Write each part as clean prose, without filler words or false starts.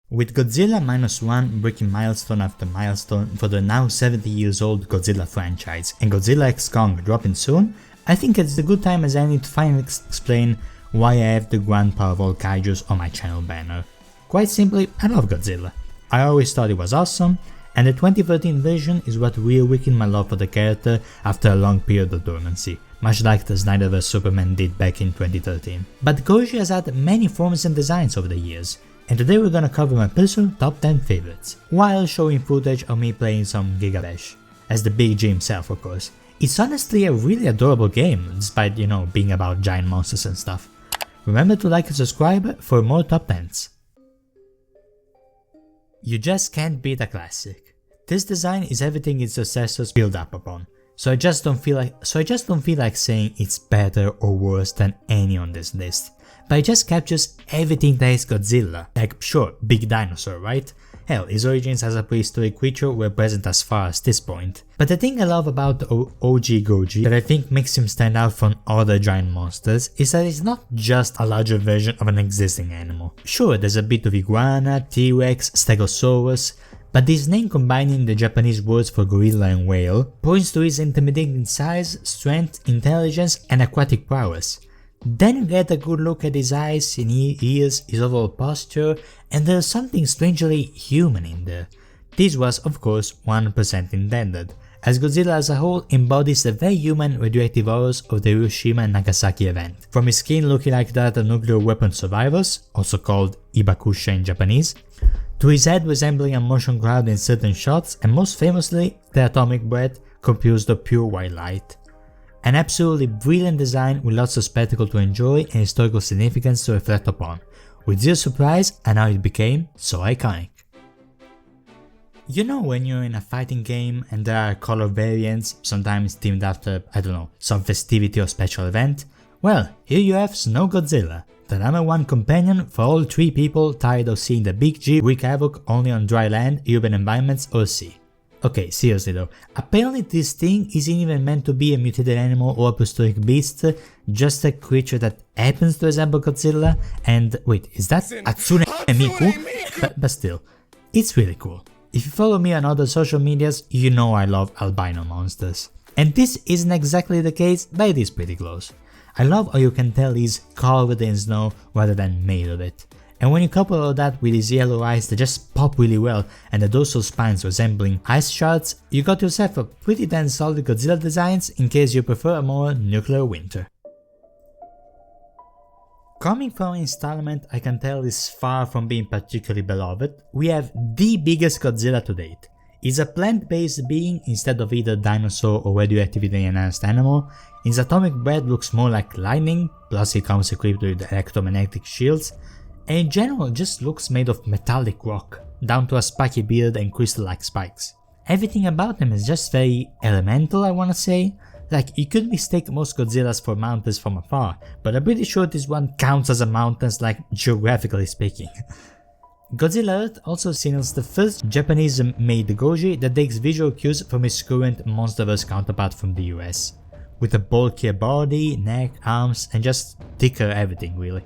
With Godzilla -1 breaking milestone after milestone for the now 70 years old Godzilla franchise and Godzilla x Kong dropping soon, I think it's a good time as any to finally explain why I have the grandpa of all kaijus on my channel banner. Quite simply, I love Godzilla. I always thought it was awesome, and the 2013 version is what reawakened my love for the character after a long period of dormancy, much like the Snyderverse Superman did back in 2013. But Goji has had many forms and designs over the years, and today we're gonna cover my personal top 10 favorites, while showing footage of me playing some Giga Bash, as the Big G himself of course. It's honestly a really adorable game, despite, being about giant monsters and stuff. Remember to like and subscribe for more top 10s. You just can't beat a classic. This design is everything its successors build up upon, so I just don't feel like saying it's better or worse than any on this list. But it just captures everything that is Godzilla. Like, sure, big dinosaur, right? Hell, his origins as a prehistoric creature were present as far as this point. But the thing I love about the OG Goji that I think makes him stand out from other giant monsters is that it's not just a larger version of an existing animal. Sure, there's a bit of iguana, T-Rex, Stegosaurus, but this name combining the Japanese words for gorilla and whale points to his intimidating size, strength, intelligence, and aquatic prowess. Then you get a good look at his eyes, his ears, his overall posture, and there's something strangely human in there. This was of course 1% intended, as Godzilla as a whole embodies the very human radioactive horrors of the Hiroshima and Nagasaki event, from his skin looking like that of nuclear weapon survivors, also called Ibakusha in Japanese, to his head resembling a motion cloud in certain shots, and most famously the atomic breath composed of pure white light. An absolutely brilliant design with lots of spectacle to enjoy and historical significance to reflect upon, with zero surprise and how it became so iconic. You know when you're in a fighting game and there are color variants, sometimes themed after, I don't know, some festivity or special event? Well, here you have Snow Godzilla, the #1 companion for all 3 people tired of seeing the Big G wreak havoc only on dry land, urban environments or sea. Okay, seriously though, apparently this thing isn't even meant to be a mutated animal or a prehistoric beast, just a creature that happens to resemble Godzilla, and wait, is that Hatsune Miku? But still, it's really cool. If you follow me on other social medias, you know I love albino monsters. And this isn't exactly the case, but it is pretty close. I love how you can tell he's covered in snow rather than made of it. And when you couple all that with his yellow eyes that just pop really well and the dorsal spines resembling ice shards, you got yourself a pretty damn solid Godzilla designs in case you prefer a more nuclear winter. Coming from an installment I can tell is far from being particularly beloved, we have the biggest Godzilla to date. He's a plant-based being instead of either dinosaur or radioactivity enhanced animal. His atomic breath looks more like lightning, plus he comes equipped with electromagnetic shields, and in general just looks made of metallic rock, down to a spiky beard and crystal-like spikes. Everything about him is just very elemental, I wanna say. Like, you could mistake most Godzillas for mountains from afar, but I'm pretty sure this one counts as a mountain, like geographically speaking. Godzilla Earth also signals the first Japanese-made Goji that takes visual cues from his current Monsterverse counterpart from the US, with a bulkier body, neck, arms, and just thicker everything really.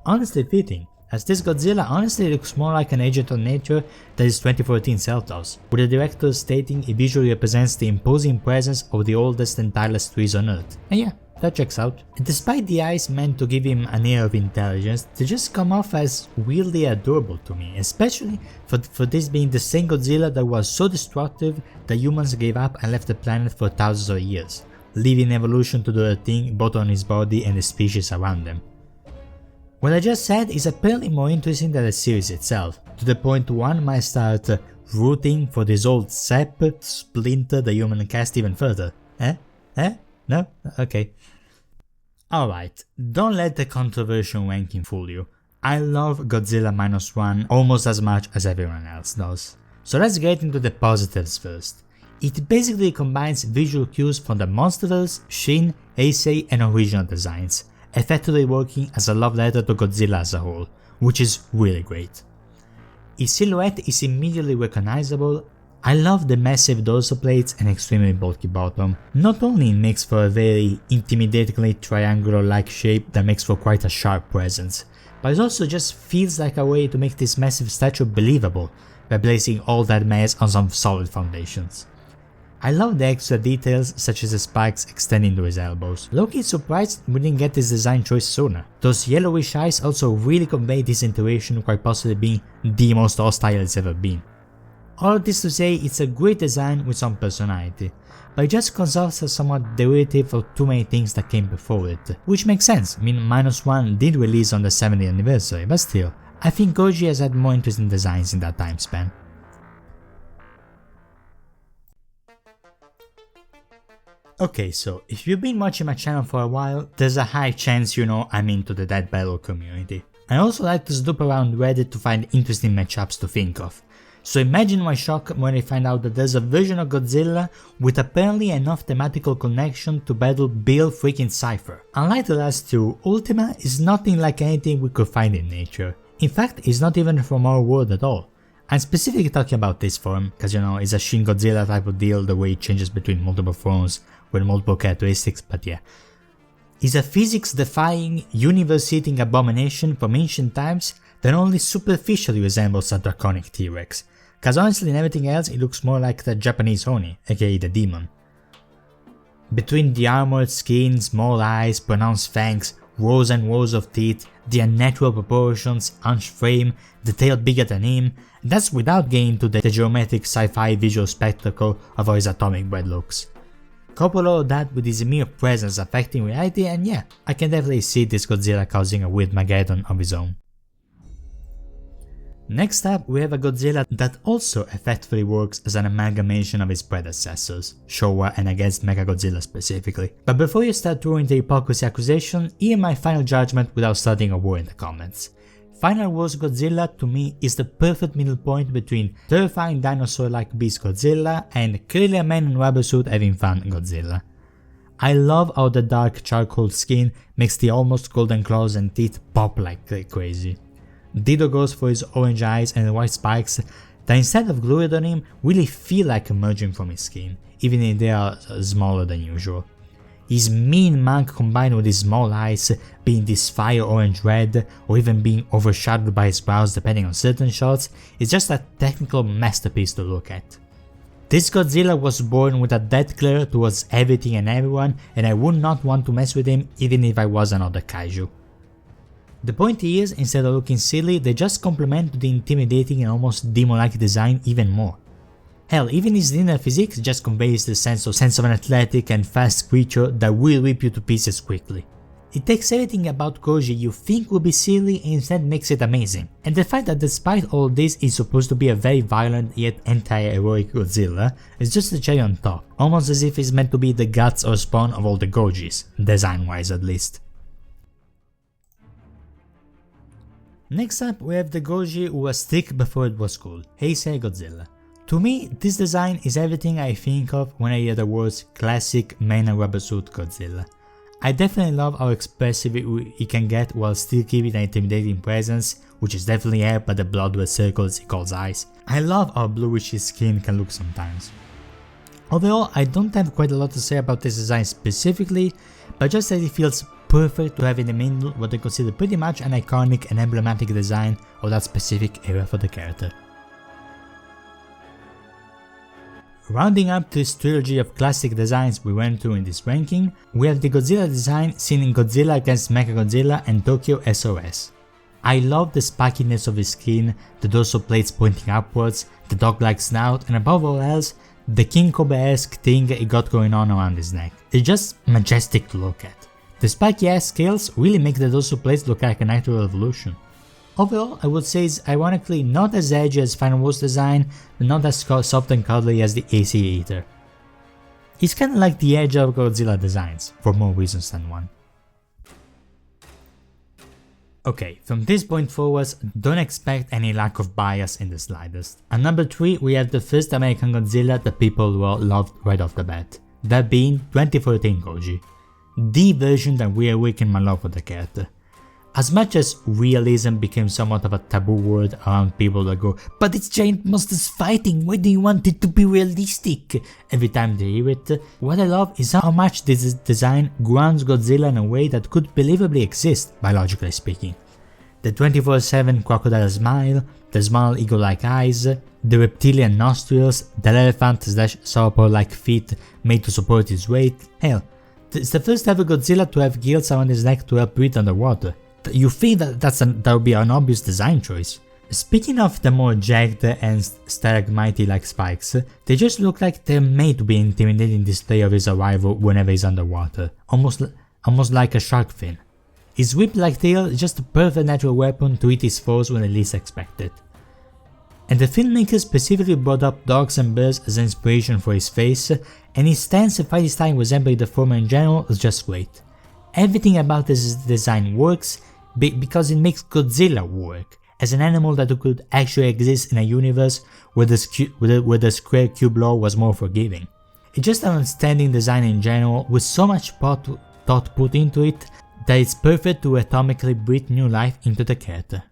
Honestly fitting, as this Godzilla honestly looks more like an agent of nature that his 2014 self does, with the director stating it visually represents the imposing presence of the oldest and tireless trees on Earth. And yeah, that checks out. And despite the eyes meant to give him an air of intelligence, they just come off as weirdly adorable to me, especially for this being the same Godzilla that was so destructive that humans gave up and left the planet for thousands of years, leaving evolution to do their thing both on his body and the species around them. What I just said is apparently more interesting than the series itself, to the point one might start rooting for this old sap to splinter the human cast even further. No? Okay. Alright, don't let the controversial ranking fool you. I love Godzilla -1 almost as much as everyone else does. So let's get into the positives first. It basically combines visual cues from the Monsterverse, Shin, Heisei and original designs, effectively working as a love letter to Godzilla as a whole, which is really great. His silhouette is immediately recognizable, I love the massive dorsal plates and extremely bulky bottom. Not only it makes for a very intimidatingly triangular-like shape that makes for quite a sharp presence, but it also just feels like a way to make this massive statue believable by placing all that mass on some solid foundations. I love the extra details such as the spikes extending to his elbows. Low-key surprised we didn't get this design choice sooner. Those yellowish eyes also really convey this intuition, quite possibly being the most hostile it's ever been. All of this to say, it's a great design with some personality, but it just comes off as somewhat derivative of too many things that came before it, which makes sense. I mean, -1 did release on the 70th anniversary, but still, I think Goji has had more interesting designs in that time span. Okay, so if you've been watching my channel for a while, there's a high chance you know I'm into the Dead Battle community. I also like to snoop around Reddit to find interesting matchups to think of. So imagine my shock when I find out that there's a version of Godzilla with apparently enough thematical connection to battle Bill freaking Cipher. Unlike the last two, Ultima is nothing like anything we could find in nature. In fact, it's not even from our world at all. I'm specifically talking about this form, cause you know, it's a Shin Godzilla type of deal, the way it changes between multiple forms with multiple characteristics, but yeah. It's a physics-defying, universe-eating abomination from ancient times that only superficially resembles a draconic T-Rex. Cause honestly in everything else it looks more like the Japanese Oni, aka the demon. Between the armored skin, small eyes, pronounced fangs, rows and rows of teeth, the unnatural proportions, hunched frame, the tail bigger than him, that's without getting to the geometric sci-fi visual spectacle of how his atomic breath looks. Couple all of that with his mere presence affecting reality, and yeah, I can definitely see this Godzilla causing a weird Mageddon of his own. Next up, we have a Godzilla that also effectively works as an amalgamation of his predecessors, Showa and against Mechagodzilla specifically. But before you start throwing the hypocrisy accusation, hear my final judgment without starting a war in the comments. Final Wars Godzilla to me is the perfect middle point between terrifying dinosaur-like beast Godzilla and clearly a man in rubber suit having fun Godzilla. I love how the dark charcoal skin makes the almost golden claws and teeth pop like crazy. Dido goes for his orange eyes and white spikes that instead of glued on him really feel like emerging from his skin, even if they are smaller than usual. His mean mug combined with his small eyes being this fire orange red or even being overshadowed by his brows depending on certain shots is just a technical masterpiece to look at. This Godzilla was born with a death glare towards everything and everyone, and I would not want to mess with him even if I was another kaiju. The point is, instead of looking silly, they just complement the intimidating and almost demon-like design even more. Hell, even his linear physique just conveys the sense of an athletic and fast creature that will rip you to pieces quickly. It takes everything about Goji you think would be silly and instead makes it amazing. And the fact that despite all this he's supposed to be a very violent yet anti-heroic Godzilla is just a cherry on top, almost as if he's meant to be the guts or spawn of all the Gojis, design-wise at least. Next up we have the Goji who was thick before it was cool, Heisei Godzilla. To me, this design is everything I think of when I hear the words classic man in rubber suit Godzilla. I definitely love how expressive he can get while still keeping an intimidating presence, which is definitely helped by the blood red circles he calls eyes. I love how bluish his skin can look sometimes. Overall, I don't have quite a lot to say about this design specifically, but just that it feels perfect to have in the middle what I consider pretty much an iconic and emblematic design of that specific era for the character. Rounding up this trilogy of classic designs we went through in this ranking, we have the Godzilla design seen in Godzilla vs Mechagodzilla and Tokyo SOS. I love the spikiness of his skin, the dorsal plates pointing upwards, the dog-like snout, and above all else, the King Cobra-esque thing he got going on around his neck. It's just majestic to look at. The spiky ass scales really make the dorsal plates look like a natural evolution. Overall, I would say it's ironically not as edgy as Final Wars design, but not as soft and cuddly as the AC Eater. It's kinda like the edge of Godzilla designs, for more reasons than one. Okay, from this point forwards, don't expect any lack of bias in the slightest. At number 3 we have the first American Godzilla that people loved right off the bat, that being 2014 Goji. The version that reawakened my love for the character. As much as realism became somewhat of a taboo word around people that go, "But it's giant monsters fighting, why do you want it to be realistic?" every time they hear it, what I love is how much this design grounds Godzilla in a way that could believably exist, biologically speaking. The 24/7 crocodile smile, the small eagle-like eyes, the reptilian nostrils, the elephant/sauropod-like feet made to support his weight. Hell, it's the first ever Godzilla to have gills around his neck to help breathe underwater. You think that would be an obvious design choice. Speaking of the more jagged and stalagmite-like spikes, they just look like they're made to be intimidating display of his arrival whenever he's underwater, almost like a shark fin. His whip-like tail is just a perfect natural weapon to hit his foes when they least expect it. And the filmmaker specifically brought up dogs and bears as inspiration for his face, and his stance and fighting style resembling the former in general is just great. Everything about this design works because it makes Godzilla work, as an animal that could actually exist in a universe where the square cube law was more forgiving. It's just an outstanding design in general, with so much thought put into it that it's perfect to atomically breathe new life into the character.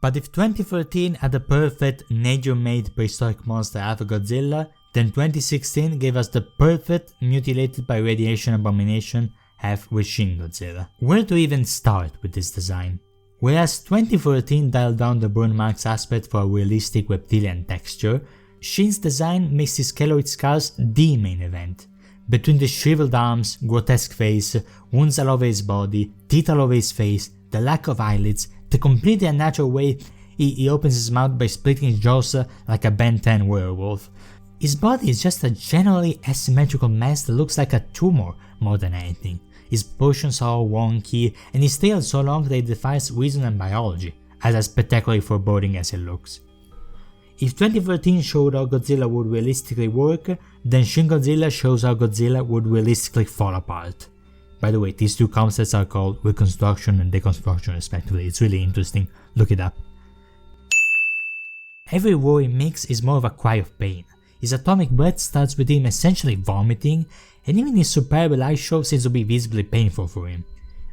But if 2013 had a perfect nature-made prehistoric monster Alpha Godzilla, then 2016 gave us the perfect mutilated by radiation abomination have with Shin Godzilla. Where to even start with this design? Whereas 2014 dialed down the burn marks aspect for a realistic reptilian texture, Shin's design makes his keloid scars the main event. Between the shriveled arms, grotesque face, wounds all over his body, teeth all over his face, the lack of eyelids, the completely unnatural way he opens his mouth by splitting his jaws like a Ben 10 werewolf. His body is just a generally asymmetrical mess that looks like a tumor more than anything. His proportions are all wonky, and his tail is so long that it defies reason and biology, as spectacularly foreboding as it looks. If 2013 showed how Godzilla would realistically work, then Shin Godzilla shows how Godzilla would realistically fall apart. By the way, these two concepts are called reconstruction and deconstruction respectively, it's really interesting, look it up. Every roar he makes is more of a cry of pain. His atomic breath starts with him essentially vomiting, and even his superb eye show seems to be visibly painful for him.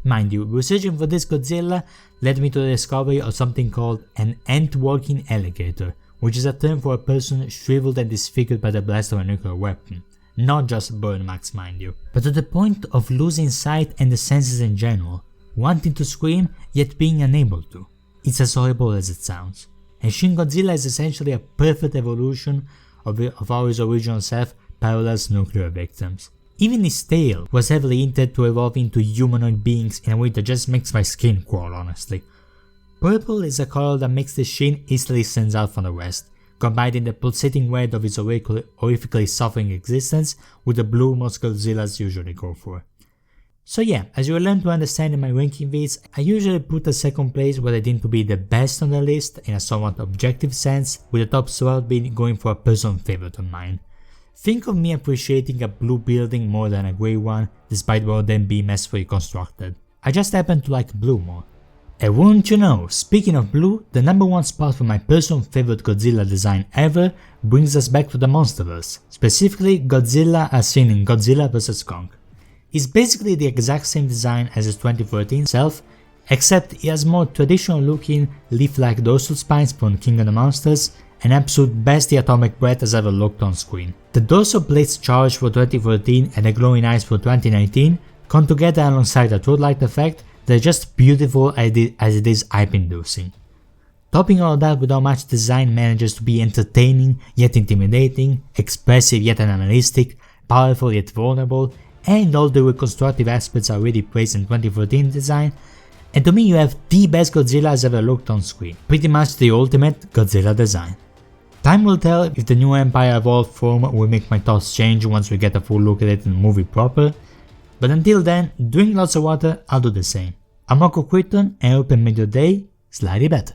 Mind you, researching for this Godzilla led me to the discovery of something called an ant-walking alligator, which is a term for a person shriveled and disfigured by the blast of a nuclear weapon. Not just burn marks, mind you, but to the point of losing sight and the senses in general, wanting to scream yet being unable to. It's as horrible as it sounds. And Shin Godzilla is essentially a perfect evolution of how his original self parallels nuclear victims. Even his tail was heavily hinted to evolve into humanoid beings in a way that just makes my skin crawl, honestly. Purple is a color that makes the Shin easily stands out from the rest, combining the pulsating red of his horrifically suffering existence with the blue most Godzillas usually go for. So yeah, as you will learn to understand in my ranking vids, I usually put the second place what I deem to be the best on the list in a somewhat objective sense, with the top spot being going for a personal favorite of mine. Think of me appreciating a blue building more than a grey one, despite both of them being masterfully constructed. I just happen to like blue more. And wouldn't you know, speaking of blue, the number one spot for my personal favorite Godzilla design ever brings us back to the Monsterverse, specifically Godzilla as seen in Godzilla vs Kong. He's basically the exact same design as his 2014 self, except he has more traditional looking leaf-like dorsal spines from King of the Monsters, an absolute best the atomic breath has ever looked on screen. The dorsal plates charged for 2014 and the glowing eyes for 2019 come together alongside a throat light effect that is just beautiful as it is hype-inducing. Topping all that with how much design manages to be entertaining yet intimidating, expressive yet animalistic, powerful yet vulnerable, and all the reconstructive aspects are already praised in 2014 design, and to me you have the best Godzilla has ever looked on screen, pretty much the ultimate Godzilla design. Time will tell if the new Empire Evolved form will make my thoughts change once we get a full look at it in the movie proper, but until then, drink lots of water, I'll do the same. I'm Marco Quitton and I hope you made your day slightly better.